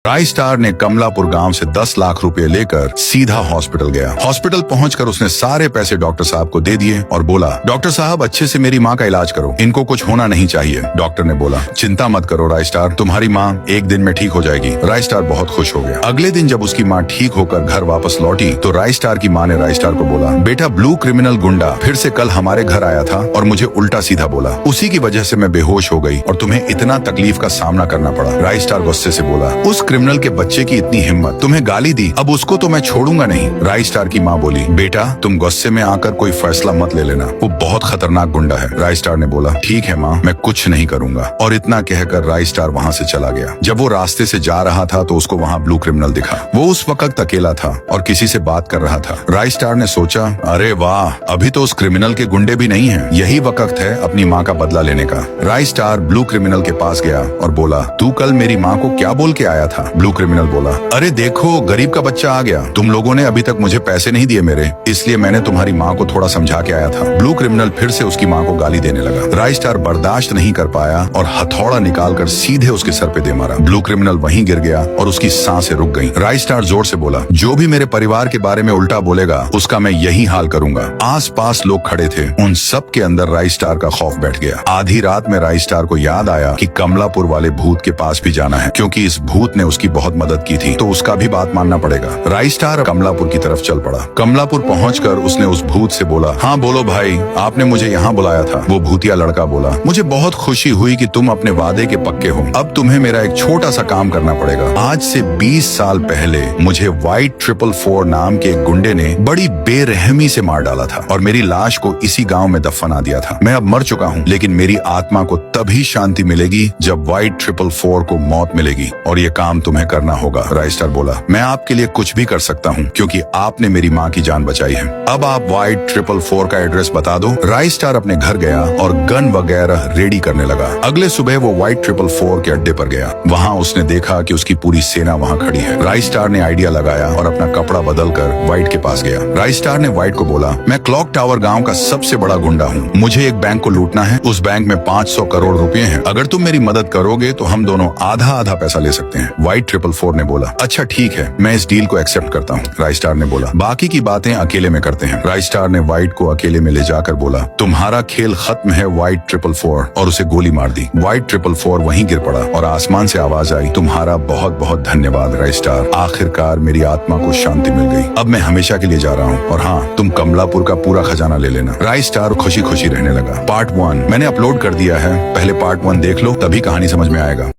राय star ने कमलापुर गांव से 10 लाख रुपए लेकर सीधा हॉस्पिटल गया। हॉस्पिटल पहुंचकर उसने सारे पैसे डॉक्टर साहब को दे दिए और बोला, डॉक्टर साहब अच्छे से मेरी माँ का इलाज करो, इनको कुछ होना नहीं चाहिए। डॉक्टर ने बोला, चिंता मत करो राय स्टार, तुम्हारी माँ एक दिन में ठीक हो जाएगी। राय स्टार बहुत खुश हो गया। अगले दिन जब उसकी माँ ठीक होकर घर वापस लौटी तो राय स्टार की माँ ने राय स्टार को बोला, बेटा ब्लू क्रिमिनल गुंडा फिर से कल हमारे घर आया था और मुझे उल्टा सीधा बोला, उसी की वजह से मैं बेहोश हो गई और तुम्हें इतना तकलीफ का सामना करना पड़ा। राय स्टार गुस्से से बोला, उस क्रिमिनल के बच्चे की इतनी हिम्मत, तुम्हें गाली दी, अब उसको तो मैं छोड़ूंगा नहीं। राय स्टार की माँ बोली, बेटा तुम गुस्से में आकर कोई फैसला मत ले लेना, वो बहुत खतरनाक गुंडा है। राय स्टार ने बोला, ठीक है माँ, मैं कुछ नहीं करूंगा। और इतना कहकर राय स्टार वहाँ से चला गया। जब वो रास्ते से जा रहा था तो उसको वहाँ ब्लू क्रिमिनल दिखा। वो उस वक्त अकेला था और किसी से बात कर रहा था। राय स्टार ने सोचा, अरे वाह, अभी तो उस क्रिमिनल के गुंडे भी नहीं है, यही वक्त है अपनी माँ का बदला लेने का। राय स्टार ब्लू क्रिमिनल के पास गया और बोला, तू कल मेरी माँ को क्या बोल के आया था? ब्लू क्रिमिनल बोला, अरे देखो गरीब का बच्चा आ गया, तुम लोगों ने अभी तक मुझे पैसे नहीं दिए मेरे, इसलिए मैंने तुम्हारी माँ को थोड़ा समझा के आया था। ब्लू क्रिमिनल फिर से उसकी माँ को गाली देने लगा। राय स्टार बर्दाश्त नहीं कर पाया और हथौड़ा निकालकर सीधे उसके सर पे दे मारा। ब्लू क्रिमिनल वहीं गिर गया और उसकी सांसें रुक गईं। राय स्टार जोर से बोला, जो भी मेरे परिवार के बारे में उल्टा बोलेगा उसका मैं यही हाल करूंगा। आस पास लोग खड़े थे, उन सब के अंदर राय स्टार का खौफ बैठ गया। आधी रात में राय स्टार को याद आया कि कमलापुर वाले भूत के पास भी जाना है, क्योंकि इस भूत ने उसकी बहुत मदद की थी, तो उसका भी बात मानना पड़ेगा। राय स्टार कमलापुर की तरफ चल पड़ा। कमलापुर पहुंचकर उसने उस भूत से बोला, हाँ बोलो भाई, आपने मुझे यहाँ बुलाया था। वो भूतिया लड़का बोला, मुझे बहुत खुशी हुई कि तुम अपने वादे के पक्के हो। अब तुम्हें मेरा एक छोटा सा काम करना पड़ेगा। आज से 20 साल पहले मुझे व्हाइट 444 नाम के एक गुंडे ने बड़ी बेरहमी से मार डाला था और मेरी लाश को इसी गाँव में दफना दिया था। मैं अब मर चुका हूँ, लेकिन मेरी आत्मा को तभी शांति मिलेगी जब व्हाइट 444 को मौत मिलेगी, और ये काम तुम्हें करना होगा। राय स्टार बोला, मैं आपके लिए कुछ भी कर सकता हूँ, क्योंकि आपने मेरी माँ की जान बचाई है। अब आप व्हाइट 444 का एड्रेस बता दो। राय स्टार अपने घर गया और गन वगैरह रेडी करने लगा। अगले सुबह वो व्हाइट 444 के अड्डे पर गया। वहाँ उसने देखा कि उसकी पूरी सेना वहाँ खड़ी है। राय स्टार ने आइडिया लगाया और अपना कपड़ा बदलकर व्हाइट के पास गया। राय स्टार ने व्हाइट को बोला, मैं क्लॉक टावर गाँव का सबसे बड़ा गुंडा हूँ, मुझे एक बैंक को लूटना है। उस बैंक में 500 करोड़ रुपए हैं। अगर तुम मेरी मदद करोगे तो हम दोनों आधा आधा पैसा ले सकते हैं। व्हाइट 444 ने बोला, अच्छा ठीक है, मैं इस डील को एक्सेप्ट करता हूँ। राय स्टार ने बोला, बाकी की बातें अकेले में करते हैं। राय स्टार ने व्हाइट को अकेले में ले जाकर बोला, तुम्हारा खेल खत्म है व्हाइट 444, और उसे गोली मार दी। व्हाइट 444 वहीं गिर पड़ा और आसमान से आवाज आई, तुम्हारा बहुत बहुत धन्यवाद राय स्टार, आखिरकार मेरी आत्मा को शांति मिल गई। अब मैं हमेशा के लिए जा रहा हूँ, और हाँ, तुम कमलापुर का पूरा खजाना ले लेना। राय स्टार खुशी खुशी रहने लगा। पार्ट 1 मैंने अपलोड कर दिया है, पहले पार्ट 1 देख लो, तभी कहानी समझ में आएगा।